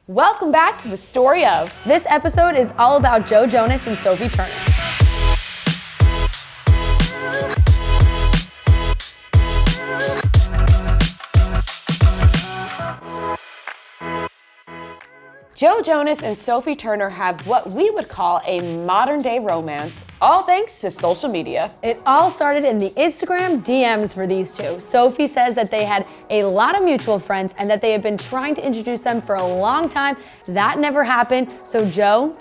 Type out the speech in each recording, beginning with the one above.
Welcome back to the story of. This episode is all about Joe Jonas and Sophie Turner. Joe Jonas and Sophie Turner have what we would call a modern-day romance, all thanks to social media. It all started in the Instagram DMs for these two. Sophie says that they had a lot of mutual friends and that they had been trying to introduce them for a long time. That never happened, so Joe,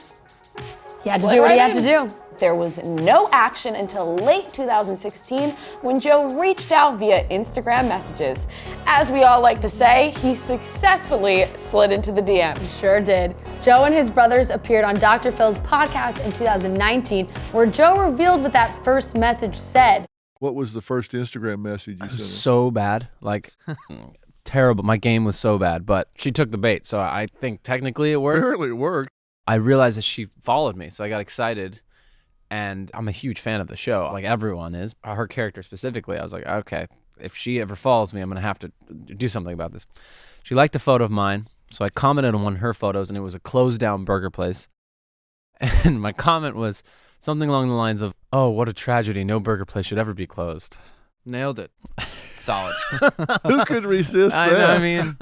he had to do what he had to do. There was no action until late 2016 when Joe reached out via Instagram messages. As we all like to say, he successfully slid into the DMs. Sure did. Joe and his brothers appeared on Dr. Phil's podcast in 2019, where Joe revealed what that first message said. What was the first Instagram message you sent? So bad, like terrible. My game was so bad, but she took the bait, so I think technically it worked. Apparently it worked. I realized that she followed me, so I got excited. And I'm a huge fan of the show, like everyone is. Her character specifically, I was like, okay, if she ever follows me, I'm going to have to do something about this. She liked a photo of mine, so I commented on one of her photos, and it was a closed-down burger place. And my comment was something along the lines of, oh, what a tragedy, no burger place should ever be closed. Nailed it. Solid. Who could resist that? I mean...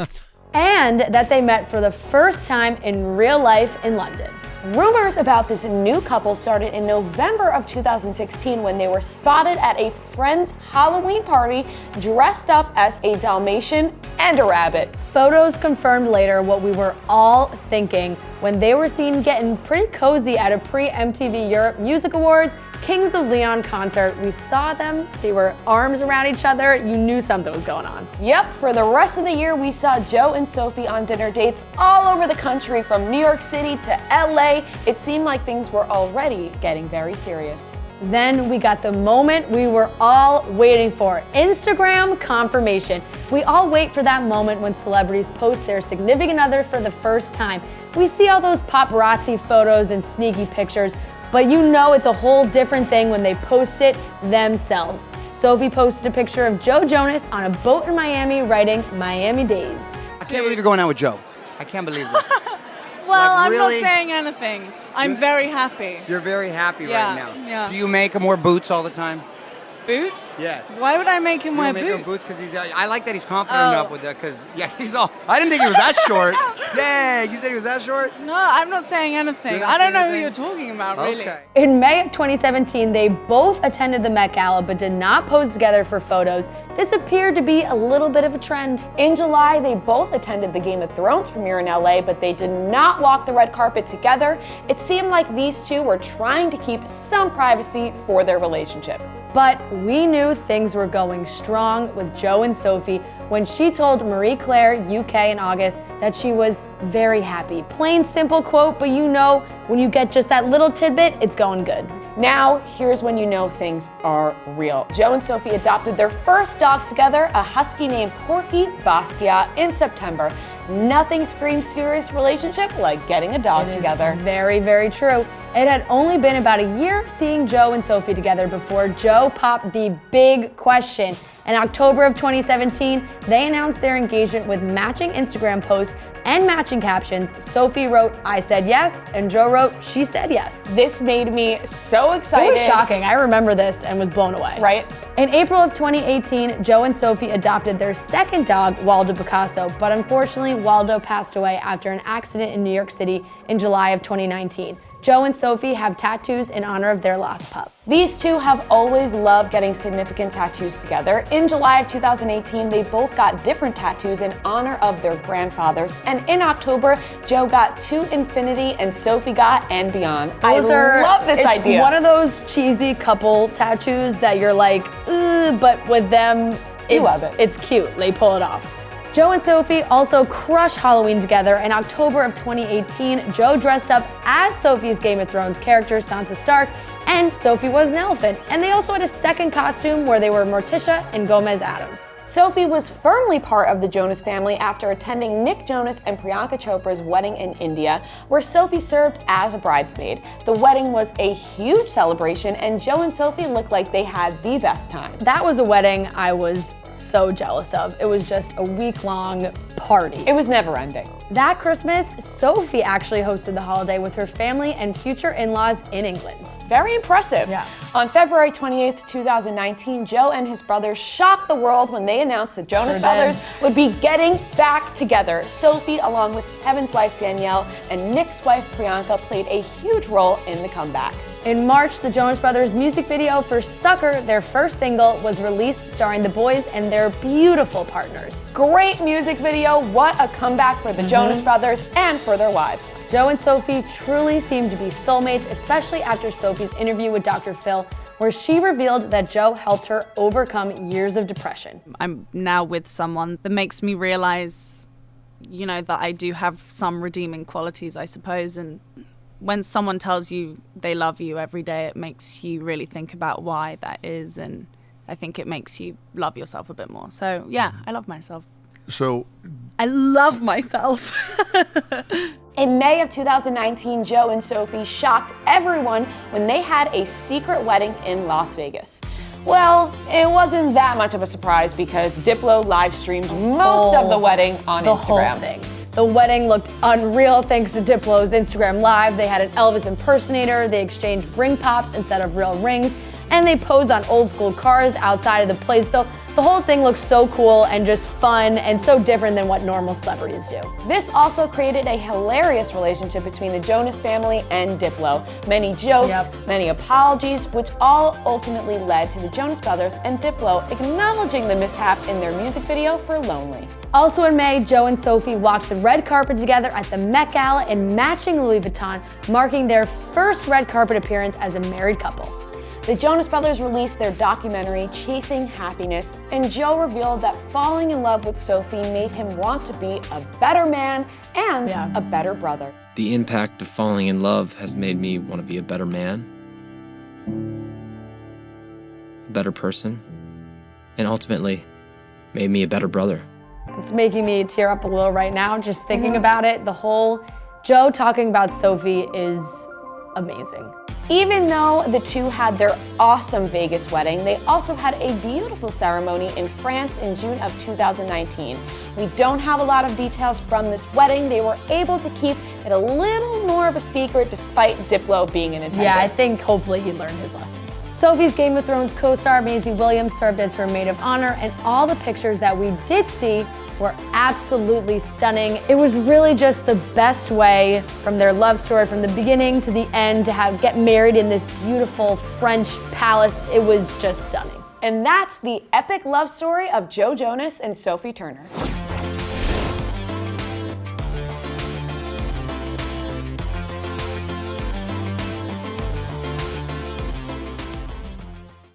And that they met for the first time in real life in London. Rumors about this new couple started in November of 2016 when they were spotted at a friend's Halloween party dressed up as a Dalmatian and a rabbit. Photos confirmed later what we were all thinking when they were seen getting pretty cozy at a pre-MTV Europe Music Awards Kings of Leon concert. We saw them, they were arms around each other, you knew something was going on. Yep, for the rest of the year we saw Joe and Sophie on dinner dates all over the country from New York City to LA. It seemed like things were already getting very serious. Then we got the moment we were all waiting for, Instagram confirmation. We all wait for that moment when celebrities post their significant other for the first time. We see all those paparazzi photos and sneaky pictures, but you know it's a whole different thing when they post it themselves. Sophie posted a picture of Joe Jonas on a boat in Miami writing Miami Days. I can't believe you're going out with Joe. I can't believe this. Well, Like, I'm really? not saying anything. I'm very happy. You're very happy Yeah, right now. yeah. Do you make him wear boots all the time? Boots? Yes. Why would I make him You wear make boots? him boots because he's. I like that he's confident Oh. enough with that because he's all. I didn't think he was that short. Dang, you said he was that short? No, I'm not saying anything. You're not I don't saying know who anything? you're talking about, really. Okay. In May of 2017, they both attended the Met Gala but did not pose together for photos. This appeared to be a little bit of a trend. In July, they both attended the Game of Thrones premiere in LA, but they did not walk the red carpet together. It seemed like these two were trying to keep some privacy for their relationship. But we knew things were going strong with Joe and Sophie when she told Marie Claire UK in August that she was very happy. Plain simple quote, but you know when you get just that little tidbit, it's going good. Now, here's when you know things are real. Joe and Sophie adopted their first dog together, a husky named Porky Basquiat, in September. Nothing screams serious relationship like getting a dog It is together. Very, very true. It had only been about a year seeing Joe and Sophie together before Joe popped the big question. In October of 2017, they announced their engagement with matching Instagram posts and matching captions. Sophie wrote, "I said yes," and Joe wrote, "She said yes." This made me so excited. It was shocking. I remember this and was blown away. Right? In April of 2018, Joe and Sophie adopted their second dog, Waldo Picasso, but unfortunately, Waldo passed away after an accident in New York City in July of 2019. Joe and Sophie have tattoos in honor of their last pup. These two have always loved getting significant tattoos together. In July of 2018, they both got different tattoos in honor of their grandfathers. And in October, Joe got To Infinity and Sophie got And Beyond. I love this idea. It's one of those cheesy couple tattoos that you're like, ugh, but with them, love it. it's cute. They pull it off. Joe and Sophie also crushed Halloween together. In October of 2018, Joe dressed up as Sophie's Game of Thrones character, Sansa Stark, and Sophie was an elephant. And they also had a second costume where they were Morticia and Gomez Addams. Sophie was firmly part of the Jonas family after attending Nick Jonas and Priyanka Chopra's wedding in India, where Sophie served as a bridesmaid. The wedding was a huge celebration, and Joe and Sophie looked like they had the best time. That was a wedding I was so jealous of. It was just a week-long party. It was never ending. That Christmas, Sophie actually hosted the holiday with her family and future in-laws in England. Very impressive. Yeah. On February 28th, 2019, Joe and his brothers shocked the world when they announced the Jonas Brothers would be getting back together. Sophie, along with Kevin's wife Danielle and Nick's wife Priyanka, played a huge role in the comeback. In March, the Jonas Brothers music video for Sucker, their first single, was released starring the boys and their beautiful partners. Great music video. What a comeback for the Jonas Brothers and for their wives. Joe and Sophie truly seem to be soulmates, especially after Sophie's interview with Dr. Phil, where she revealed that Joe helped her overcome years of depression. I'm now with someone that makes me realize, you know, that I do have some redeeming qualities, I suppose. And when someone tells you they love you every day, it makes you really think about why that is. And I think it makes you love yourself a bit more. So yeah, I love myself. So I love myself. In May of 2019, Joe and Sophie shocked everyone when they had a secret wedding in Las Vegas. Well, it wasn't that much of a surprise because Diplo live streamed most of the wedding on Instagram. Whole thing. The wedding looked unreal thanks to Diplo's Instagram Live. They had an Elvis impersonator, they exchanged ring pops instead of real rings, and they posed on old school cars outside of the place. The whole thing looked so cool and just fun and so different than what normal celebrities do. This also created a hilarious relationship between the Jonas family and Diplo. Many jokes, many apologies, which all ultimately led to the Jonas Brothers and Diplo acknowledging the mishap in their music video for Lonely. Also in May, Joe and Sophie walked the red carpet together at the Met Gala in matching Louis Vuitton, marking their first red carpet appearance as a married couple. The Jonas Brothers released their documentary, Chasing Happiness, and Joe revealed that falling in love with Sophie made him want to be a better man and a better brother. The impact of falling in love has made me want to be a better man, a better person, and ultimately made me a better brother. It's making me tear up a little right now just thinking about it. The whole Joe talking about Sophie is amazing. Even though the two had their awesome Vegas wedding, they also had a beautiful ceremony in France in June of 2019. We don't have a lot of details from this wedding. They were able to keep it a little more of a secret despite Diplo being in attendance. Yeah, I think hopefully he learned his lesson. Sophie's Game of Thrones co-star Maisie Williams served as her maid of honor, and all the pictures that we did see were absolutely stunning. It was really just the best way from their love story from the beginning to the end to get married in this beautiful French palace. It was just stunning. And that's the epic love story of Joe Jonas and Sophie Turner.